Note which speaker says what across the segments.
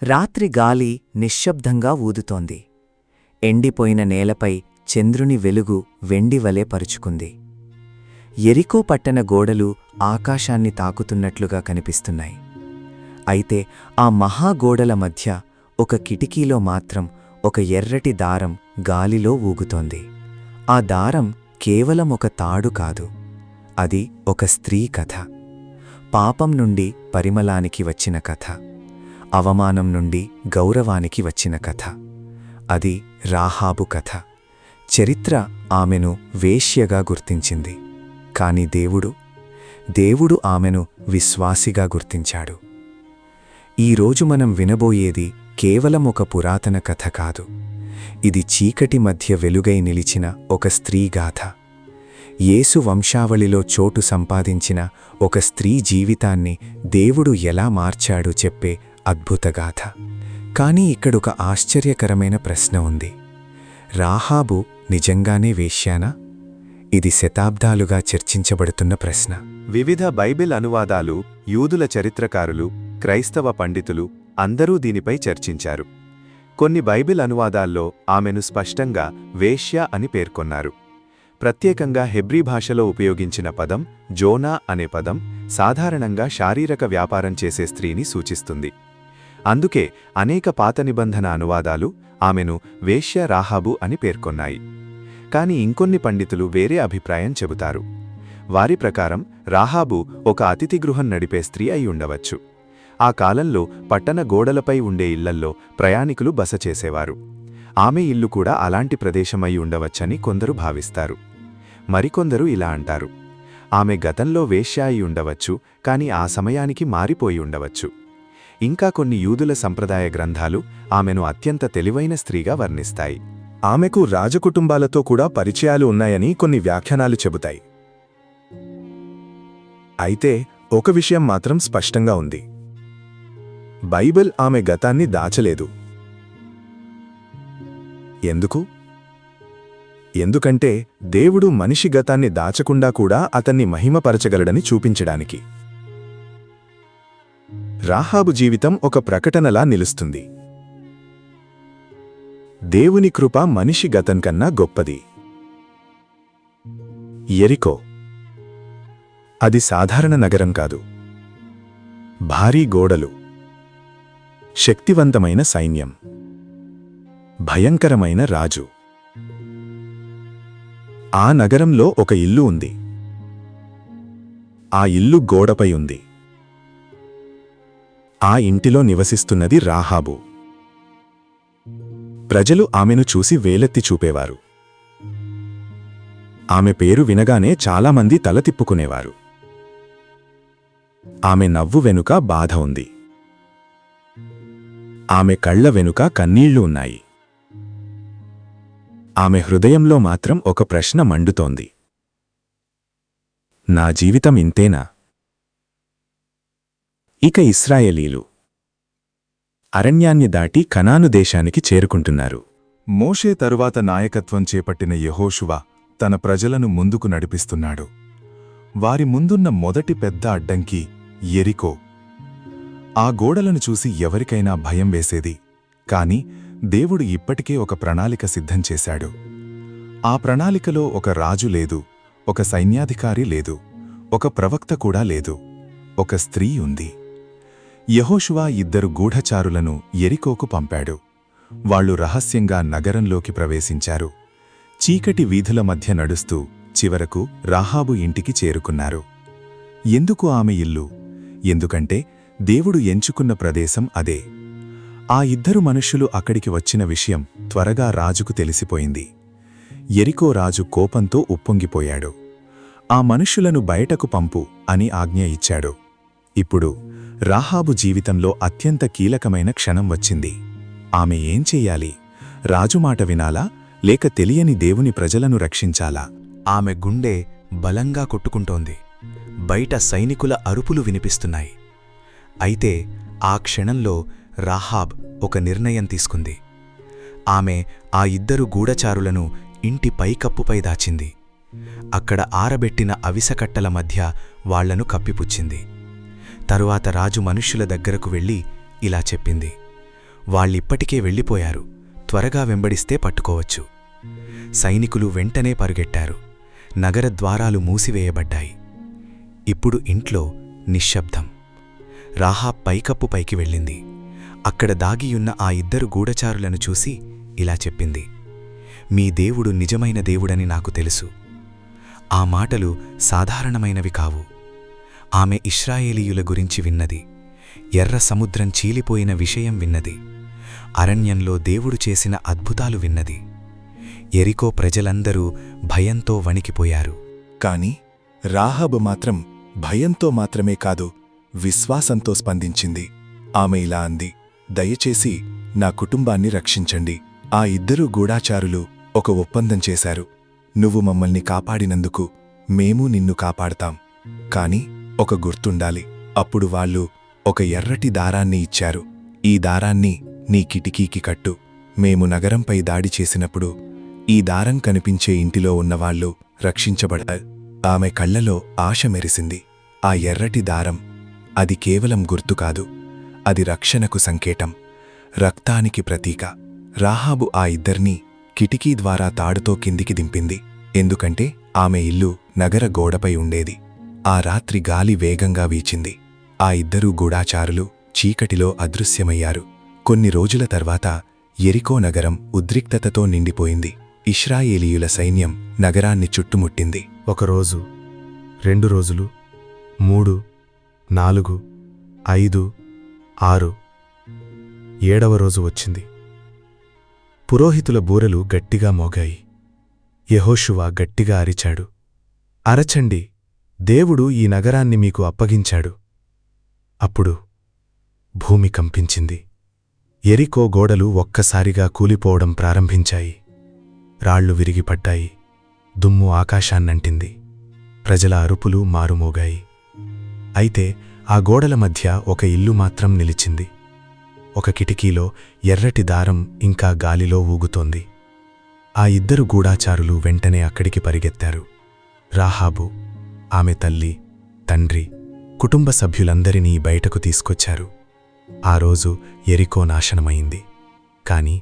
Speaker 1: రాత్రి గాలి నిశ్శబ్దంగా ఊదుతోంది. ఎండిపోయిన నేలపై చంద్రుని వెలుగు వెండివలే పరుచుకుంది. యెరికో పట్టణ గోడలు ఆకాశాన్ని తాకుతున్నట్లుగా కనిపిస్తున్నాయి. అయితే ఆ మహాగోడల మధ్య ఒక కిటికీలో మాత్రం ఒక ఎర్రటి దారం గాలిలో ఊగుతోంది. ఆ దారం కేవలం ఒక తాడు కాదు, అది ఒక స్త్రీ కథ. పాపం నుండి పరిమళానికి వచ్చిన కథ, అవమానం నుండి గౌరవానికి వచ్చిన కథ. అది రాహాబు కథ. చరిత్ర ఆమెను వేశ్యగా గుర్తించింది, కాని దేవుడు ఆమెను విశ్వాసిగా గుర్తించాడు. ఈరోజు మనం వినబోయేది కేవలం ఒక పురాతన కథ కాదు, ఇది చీకటి మధ్య వెలుగై నిలిచిన ఒక స్త్రీ గాథ. యేసు వంశావళిలో చోటు సంపాదించిన ఒక స్త్రీ జీవితాన్ని దేవుడు ఎలా మార్చాడో చెప్పే అద్భుతగాథ. కానీ ఇక్కడొక ఆశ్చర్యకరమైన ప్రశ్న ఉంది. రాహాబు నిజంగానే వేశ్యానా? ఇది శతాబ్దాలుగా చర్చించబడుతున్న ప్రశ్న.
Speaker 2: వివిధ బైబిల్ అనువాదాలు, యూదుల చరిత్రకారులు, క్రైస్తవ పండితులు అందరూ దీనిపై చర్చించారు. కొన్ని బైబిల్ అనువాదాల్లో ఆమెను స్పష్టంగా వేశ్య అని పేర్కొన్నారు. ప్రత్యేకంగా హెబ్రీ భాషలో ఉపయోగించిన పదం జోనా అనే పదం సాధారణంగా శారీరక వ్యాపారం చేసే స్త్రీని సూచిస్తుంది. అందుకే అనేక పాత నిబంధన అనువాదాలు ఆమెను వేశ్య రాహాబు అని పేర్కొన్నాయి. కాని ఇంకొన్ని పండితులు వేరే అభిప్రాయం చెబుతారు. వారి ప్రకారం రాహాబు ఒక అతిథి గృహం నడిపే స్త్రీ అయి ఉండవచ్చు. ఆ కాలంలో పట్టణ గోడలపై ఉండే ఇళ్లల్లో ప్రయాణికులు బస చేసేవారు. ఆమె ఇల్లు కూడా అలాంటి ప్రదేశమై ఉండవచ్చని కొందరు భావిస్తారు. మరికొందరు ఇలా అంటారు, ఆమె గతంలో వేశ్య అయి ఉండవచ్చు, కాని ఆ సమయానికి మారిపోయి ఉండవచ్చు. ఇంకా కొన్ని యూదుల సంప్రదాయ గ్రంథాలు ఆమెను అత్యంత తెలివైన స్త్రీగా వర్ణిస్తాయి.
Speaker 3: ఆమెకు రాజకుటుంబాలతో కూడా పరిచయాలు ఉన్నాయని కొన్ని వ్యాఖ్యానాలు చెబుతాయి. అయితే ఒక విషయం మాత్రం స్పష్టంగా ఉంది. బైబిల్ ఆమె గతాన్ని దాచలేదు. ఎందుకంటే దేవుడు మనిషి గతాన్ని దాచకుండా కూడా అతన్ని మహిమపరచగలడని చూపించడానికి. రాహాబు జీవితం ఒక ప్రకటనలా నిలుస్తుంది. దేవుని కృప మనిషి గతం కన్నా గొప్పది. యెరికో, అది సాధారణ నగరం కాదు. భారీ గోడలు, శక్తివంతమైన సైన్యం, భయంకరమైన రాజు. ఆ నగరంలో ఒక ఇల్లు ఉంది. ఆ ఇల్లు గోడపై ఉంది. ఆ ఇంటిలో నివసిస్తున్నది రాహాబు. ప్రజలు ఆమెను చూసి వేలెత్తి చూపేవారు. ఆమె పేరు వినగానే చాలామంది తల తిప్పుకునేవారు. ఆమె నవ్వు వెనుక బాధ ఉంది. ఆమె కళ్ల వెనుక కన్నీళ్లు ఉన్నాయి. ఆమె హృదయంలో మాత్రం ఒక ప్రశ్న మండుతోంది. నా జీవితం ఇంతేనా? ఇక ఇశ్రాయేలీలు అరణ్యాన్ని దాటి కనాను దేశానికి చేరుకుంటున్నారు.
Speaker 4: మోషే తరువాత నాయకత్వం చేపట్టిన యెహోషువ తన ప్రజలను ముందుకు నడిపిస్తున్నాడు. వారి ముందున్న మొదటి పెద్ద అడ్డంకి యెరికో. ఆ గోడలను చూసి ఎవరికైనా భయం వేసేది. కాని దేవుడు ఇప్పటికే ఒక ప్రణాళిక సిద్ధం చేశాడు. ఆ ప్రణాళికలో ఒక రాజు లేదు, ఒక సైన్యాధికారి లేదు, ఒక ప్రవక్త కూడా లేదు, ఒక స్త్రీ ఉంది. యెహోషువ 2 గూఢచారులను యెరికోకు పంపాడు. వాళ్లు రహస్యంగా నగరంలోకి ప్రవేశించారు. చీకటి వీధుల మధ్య నడుస్తూ చివరకు రాహాబు ఇంటికి చేరుకున్నారు. ఎందుకు ఆమె ఇల్లు? ఎందుకంటే దేవుడు ఎంచుకున్న ప్రదేశం అదే. ఆ 2 మనుష్యులు అక్కడికి వచ్చిన విషయం త్వరగా రాజుకు తెలిసిపోయింది. యెరికో రాజు కోపంతో ఉప్పొంగిపోయాడు. ఆ మనుష్యులను బయటకు పంపు అని ఆజ్ఞ ఇచ్చాడు. ఇప్పుడు రాహాబు జీవితంలో అత్యంత కీలకమైన క్షణం వచ్చింది. ఆమె ఏం చెయ్యాలి? రాజుమాట వినాలా, లేక తెలియని దేవుని ప్రజలను రక్షించాలా?
Speaker 5: ఆమె గుండె బలంగా కొట్టుకుంటోంది. బయట సైనికుల అరుపులు వినిపిస్తున్నాయి. అయితే ఆ క్షణంలో రాహాబ్ ఒక నిర్ణయం తీసుకుంది. ఆమె ఆ 2 గూఢచారులను ఇంటి పైకప్పుపై దాచింది. అక్కడ ఆరబెట్టిన అవిసకట్టల మధ్య వాళ్లను కప్పిపుచ్చింది. తరువాత రాజు మనుష్యుల దగ్గరకు వెళ్ళి ఇలా చెప్పింది, వాళ్ళిప్పటికే వెళ్ళిపోయారు, త్వరగా వెంబడిస్తే పట్టుకోవచ్చు. సైనికులు వెంటనే పరుగెట్టారు. నగర ద్వారాలు మూసివేయబడ్డాయి. ఇప్పుడు ఇంట్లో నిశ్శబ్దం. రాహాబ్ పైకప్పు పైకి వెళ్ళింది. అక్కడ దాగియున్న ఆ ఇద్దరు గూఢచారులను చూసి ఇలా చెప్పింది, మీ దేవుడు నిజమైన దేవుడని నాకు తెలుసు. ఆ మాటలు సాధారణమైనవి కావు. ఆమె ఇశ్రాయేలీయుల గురించి విన్నది. ఎర్ర సముద్రం చీలిపోయిన విషయం విన్నది. అరణ్యంలో దేవుడు చేసిన అద్భుతాలు విన్నది. యెరికో ప్రజలందరూ భయంతో వణికిపోయారు.
Speaker 3: కాని రాహాబు మాత్రం భయంతో మాత్రమే కాదు, విశ్వాసంతో స్పందించింది. ఆమె ఇలా అంది, దయచేసి నా కుటుంబాన్ని రక్షించండి. ఆ ఇద్దరు గూఢాచారులు ఒక ఒప్పందం చేశారు. నువ్వు మమ్మల్ని కాపాడినందుకు మేము నిన్ను కాపాడతాం. కాని ఒక గుర్తుండాలి. అప్పుడు వాళ్ళు ఒక ఎర్రటి దారాన్ని ఇచ్చారు. ఈ దారాన్ని నీ కిటికీకి కట్టు. మేము నగరంపై దాడి చేసినప్పుడు ఈ దారం కనిపించే ఇంటిలో ఉన్నవాళ్లు రక్షించబడతారు. ఆమె కళ్లలో ఆశ మెరిసింది. ఆ ఎర్రటి దారం, అది కేవలం గుర్తు కాదు, అది రక్షణకు సంకేతం, రక్తానికి ప్రతీక. రాహాబు ఆ ఇద్దర్నీ కిటికీ ద్వారా తాడుతో కిందికి దింపింది. ఎందుకంటే ఆమె ఇల్లు నగర గోడపై ఉండేది. ఆ రాత్రి గాలి వేగంగా వీచింది. ఆ ఇద్దరూ గూఢాచారులు చీకటిలో అదృశ్యమయ్యారు. కొన్ని రోజుల తర్వాత యెరికో నగరం ఉద్రిక్తతతో నిండిపోయింది. ఇశ్రాయేలీయుల సైన్యం నగరాన్ని చుట్టుముట్టింది.
Speaker 4: 1 రోజు, 2 రోజులు, 3, 4, 5, 6, 7వ రోజు వచ్చింది. పురోహితుల బూరలు గట్టిగా మోగాయి. యెహోషువ గట్టిగా అరిచాడు, అరచండి, దేవుడు ఈ నగరాన్ని మీకు అప్పగించాడు. అప్పుడు భూమి కంపించింది. యెరికో గోడలు ఒక్కసారిగా కూలిపోవడం ప్రారంభించాయి. రాళ్లు విరిగిపడ్డాయి. దుమ్ము ఆకాశాన్నంటింది. ప్రజల అరుపులు మారుమోగాయి. అయితే ఆ గోడల మధ్య ఒక ఇల్లు మాత్రం నిలిచింది. ఒక కిటికీలో ఎర్రటి దారం ఇంకా గాలిలో ఊగుతోంది. ఆ ఇద్దరు గూఢాచారులు వెంటనే అక్కడికి పరిగెత్తారు. రాహాబు, ఆమె తల్లి, తండ్రి, కుటుంబ సభ్యులందరినీ బయటకు తీసుకొచ్చారు. ఆ రోజు యెరికో నాశనమైంది. కాని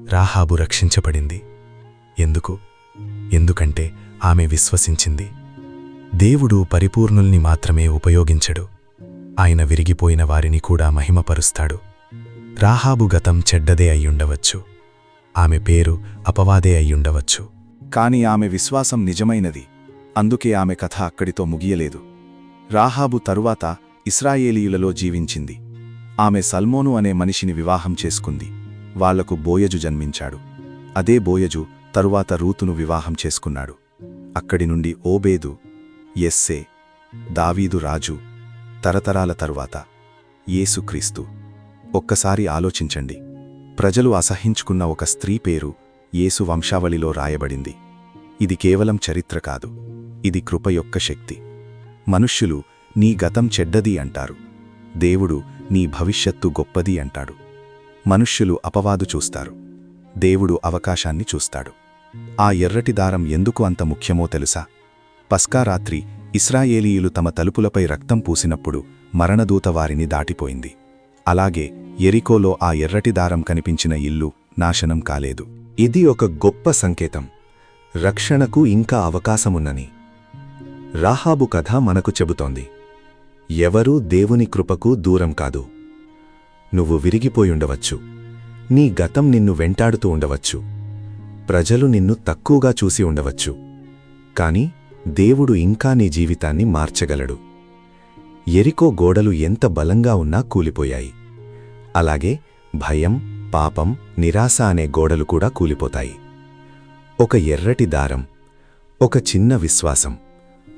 Speaker 4: రాహాబు రక్షించబడింది. ఎందుకంటే ఆమె విశ్వసించింది. దేవుడు పరిపూర్ణుల్ని మాత్రమే ఉపయోగించడు, ఆయన విరిగిపోయిన వారిని కూడా మహిమపరుస్తాడు. రాహాబు గతం చెడ్డదే అయ్యుండవచ్చు, ఆమె పేరు అపవాదే అయ్యుండవచ్చు.
Speaker 3: కాని ఆమె విశ్వాసం నిజమైనది. అందుకే ఆమె కథ అక్కడితో ముగియలేదు. రాహాబు తరువాత ఇశ్రాయేలీయులలో జీవించింది. ఆమె సల్మోను అనే మనిషిని వివాహం చేసుకుంది. వాళ్లకు బోయజు జన్మించాడు. అదే బోయజు తరువాత రూతును వివాహం చేసుకున్నాడు. అక్కడి నుండి ఓబేదు, యెస్సే, దావీదు రాజు, తరతరాల తరువాత యేసుక్రీస్తు. ఒక్కసారి ఆలోచించండి. ప్రజలు అసహించుకున్న ఒక స్త్రీ పేరు యేసు వంశావళిలో రాయబడింది. ఇది కేవలం చరిత్ర కాదు, ఇది కృప యొక్క శక్తి. మనుష్యులు నీ గతం చెడ్డది అంటారు, దేవుడు నీ భవిష్యత్తు గొప్పది అంటాడు. మనుష్యులు అపవాదు చూస్తారు, దేవుడు అవకాశాన్ని చూస్తాడు. ఆ ఎర్రటి దారం ఎందుకు అంత ముఖ్యమో తెలుసా? పస్కా రాత్రి ఇశ్రాయేలీయులు తమ తలుపులపై రక్తం పూసినప్పుడు మరణదూత వారిని దాటిపోయింది. అలాగే యెరికోలో ఆ ఎర్రటి దారం కనిపించిన ఇల్లు నాశనం కాలేదు.
Speaker 2: ఇది ఒక గొప్ప సంకేతం, రక్షణకు ఇంకా అవకాశమున్నని. రాహాబు కథ మనకు చెబుతోంది, ఎవరూ దేవుని కృపకు దూరం కాదు. నువ్వు విరిగిపోయుండవచ్చు, నీ గతం నిన్ను వెంటాడుతూ ఉండవచ్చు, ప్రజలు నిన్ను తక్కువగా చూసి ఉండవచ్చు, కాని దేవుడు ఇంకా నీ జీవితాన్ని మార్చగలడు. యెరికో గోడలు ఎంత బలంగా ఉన్నా కూలిపోయాయి. అలాగే భయం, పాపం, నిరాశ అనే గోడలు కూడా కూలిపోతాయి. ఒక ఎర్రటి దారం, ఒక చిన్న విశ్వాసం,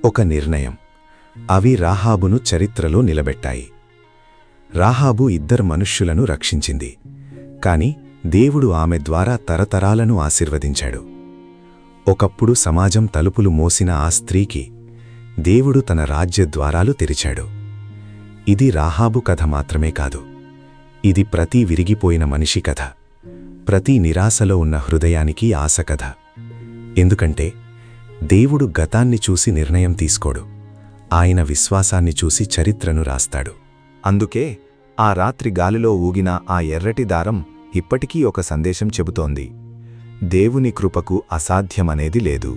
Speaker 2: ఒక నిర్ణయం, అవి రాహాబును చరిత్రలో నిలబెట్టాయి. రాహాబు ఇద్దరు మనుష్యులను రక్షించింది, కాని దేవుడు ఆమె ద్వారా తరతరాలను ఆశీర్వదించాడు. ఒకప్పుడు సమాజం తలుపులు మోసిన ఆ స్త్రీకి దేవుడు తన రాజ్య ద్వారాలు తెరిచాడు. ఇది రాహాబు కథ మాత్రమే కాదు, ఇది ప్రతి విరిగిపోయిన మనిషి కథ, ప్రతి నిరాశలో ఉన్న హృదయానికి ఆశ కథ. ఎందుకంటే దేవుడు గతాన్ని చూసి నిర్ణయం తీసుకోడు, ఆయన విశ్వాసాన్ని చూసి చరిత్రను రాస్తాడు. అందుకే ఆ రాత్రి గాలిలో ఊగిన ఆ ఎర్రటి దారం ఇప్పటికీ ఒక సందేశం చెబుతోంది: దేవుని కృపకు అసాధ్యమనేది లేదు.